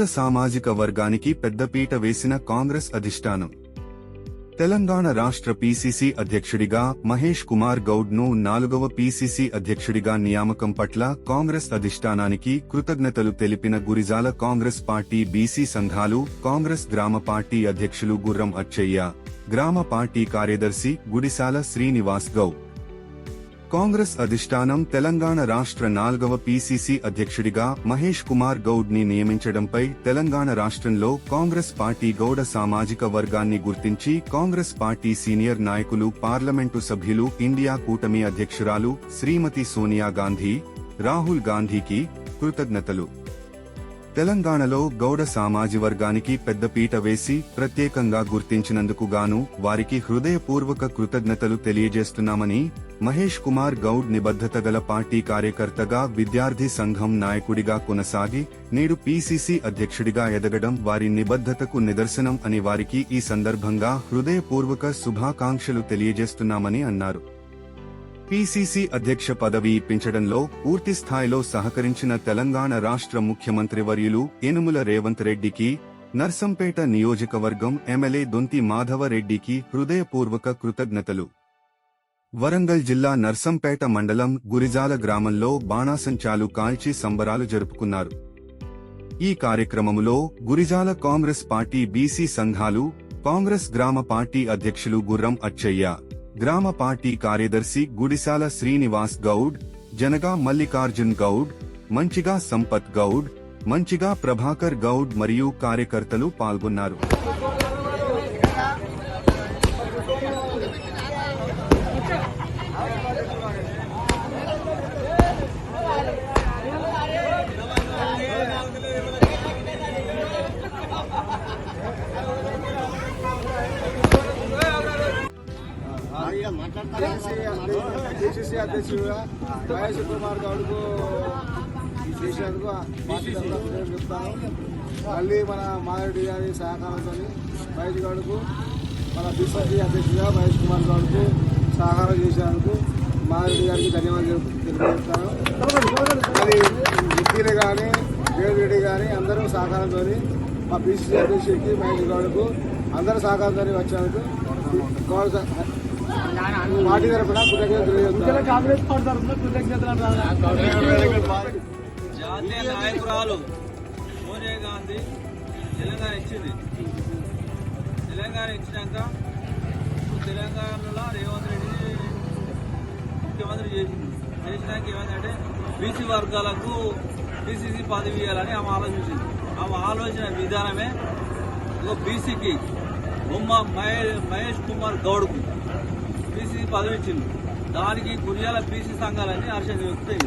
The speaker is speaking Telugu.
గౌడ సామాజిక వర్గానికి పెద్దపీట వేసిన కాంగ్రెస్ అధిష్టానం. తెలంగాణ రాష్ట్ర పీసీసీ అధ్యక్షుడిగా మహేష్ కుమార్ గౌడ్ ను 4వ పీసీసీ అధ్యక్షుడిగా నియామకం పట్ల కాంగ్రెస్ అధిష్టానానికి కృతజ్ఞతలు తెలిపిన గురిజాల కాంగ్రెస్ పార్టీ బీసీ సంఘాలు, కాంగ్రెస్ గ్రామ పార్టీ అధ్యక్షులు గుర్రం అచ్చయ్య, గ్రామ పార్టీ కార్యదర్శి గుడిసాల శ్రీనివాస్ గౌడ్. కాంగ్రెస్ అధిష్టానం తెలంగాణ రాష్ట్ర 4వ పీసీసీ అధ్యక్షుడిగా మహేష్ కుమార్ గౌడ్ ని నియమించడంపై తెలంగాణ రాష్ట్రంలో కాంగ్రెస్ పార్టీ గౌడ సామాజిక వర్గాన్ని గుర్తించి కాంగ్రెస్ పార్టీ సీనియర్ నాయకులు, పార్లమెంటు సభ్యులు, ఇండియా కూటమి అధ్యక్షురాలు శ్రీమతి సోనియా గాంధీ, రాహుల్ గాంధీకి కృతజ్ఞతలు. తెలంగాణలో గౌడ సామాజివర్గానికి పెద్దపీట వేసి ప్రత్యేకంగా గుర్తించినందుకు గాను వారికి హృదయపూర్వక కృతజ్ఞతలు తెలియజేస్తున్నామని, మహేష్ కుమార్ గౌడ్ నిబద్ధత గల పార్టీ కార్యకర్తగా, విద్యార్థి సంఘం నాయకుడిగా కొనసాగి నేడు పీసీసీ అధ్యక్షుడిగా ఎదగడం వారి నిబద్ధతకు నిదర్శనం అని వారికి ఈ సందర్భంగా హృదయపూర్వక శుభాకాంక్షలు తెలియజేస్తున్నామని అన్నారు. పీసీసీ అధ్యక్ష పదవి ఇప్పించడంలో పూర్తి స్థాయిలో సహకరించిన తెలంగాణ రాష్ట్ర ముఖ్యమంత్రి వర్యులు యనుమల రేవంత్ రెడ్డికి, నర్సంపేట నియోజకవర్గం ఎమ్మెల్యే దొంతి మాధవరెడ్డికి హృదయపూర్వక కృతజ్ఞతలు. వరంగల్ జిల్లా నర్సంపేట మండలం గురిజాల గ్రామంలో బాణాసంచాలు కాల్చి సంబరాలు జరుపుకున్నారు. ఈ కార్యక్రమములో గురిజాల కాంగ్రెస్ పార్టీ బీసీ సంఘాలు, కాంగ్రెస్ గ్రామ పార్టీ అధ్యక్షులు గుర్రం అచ్చయ్య, గ్రామ పార్టీ కార్యదర్శి గుడిసాల శ్రీనివాస్ గౌడ్, జనగా మల్లికార్జున్ గౌడ్, మంచిగా సంపత్ గౌడ్, మంచిగా ప్రభాకర్ గౌడ్ మరియు కార్యకర్తలు పాల్గొన్నారు. పీసీసీ అధ్యక్షుడుగా మహేష్ కుమార్ గౌడ్కు చేసినందుకు పార్టీ చెప్తాను. మళ్ళీ మన మాధవరెడ్డి గారి సహకారంతో మహేష్ గౌడ్కు, మన పీసీసీ అధ్యక్షుడిగా మహేష్ కుమార్ గౌడ్కు సహకారం చేసినందుకు మాధవరెడ్డి గారికి ధన్యవాదాలు తెలియజేస్తాను. అది నిఖిల్ కానీ వేడిరెడ్డి కానీ అందరూ సహకారంతో మా పీసీసీ అధ్యక్షుడికి మహేష్ గౌడ్కు అందరూ సహకారంతో వచ్చినందుకు గౌడ్ పార్టీ తరఫున కాంగ్రెస్ పార్టీ తరఫున జాతీయ నాయకురాలు సోనియా గాంధీ తెలంగాణ ఇచ్చింది. తెలంగాణ ఇచ్చినాక తెలంగాణలో రేవంత్ రెడ్డిని ముఖ్యమంత్రి చేసినాక ఏమైందంటే బీసీ వర్గాలకు పీసీసీ పదవి ఇవ్వాలని ఆమె ఆలోచించింది. ఆమె ఆలోచన విధానమే బీసీకి బొమ్మ మహేష్ కుమార్ గౌడ్కు పీసీసీ పదవి ఇచ్చింది. దానికి గురియాల బీసీ సంఘాలని హర్షం వ్యక్తం